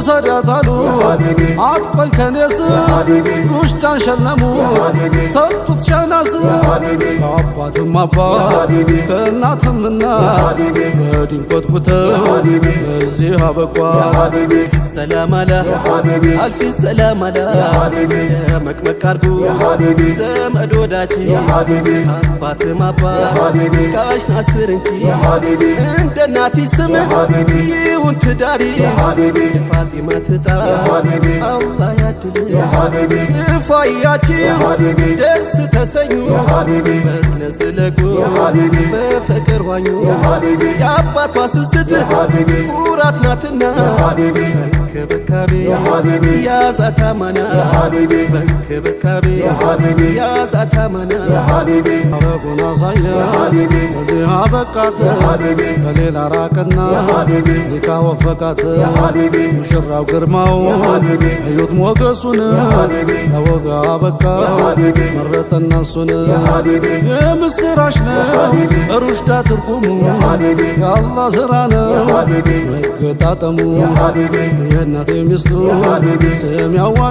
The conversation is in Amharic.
ውሰዳታሉ አትቆይ ከኔስ ሩሽዳን ሸለሙ ሰጡት ሸናስ ከአባትም አባት ከእናትምና በድንቆትኩተው እዚህ አበቋ ሰላም አላ አልፊ ሰላም አላ መቅመቅ አርጉ ዘመድ ወዳጅ አባትም አባት ጋሽ ናስር እንጂ እንደ እናትሽ ስም ይሁን ትዳሪ ፋጢማ ትጣ አላህ ያድል ፋያችሁ ደስ ተሰኙ መዝነዝለጉ በፍቅር ዋኙ የአባቷ ስስት ኩራት ናትና በንክብካቤ ያዛት አማና በንክብካቤ ያዛት አማና አረጉን አሳየ እዚህ አበቃት በሌላ ራቅና ሊካ ወፈቃት ሙሽራው ግርማው እዩት ሞገሱን ለወጋ አበቃ መረጠና እሱን የምስራች ነው ሩሽዳ ትርጉሙ የአላህ ስራ ነው መገጣጠሙ የእናቴ ሚስቱ ስም ያዋድ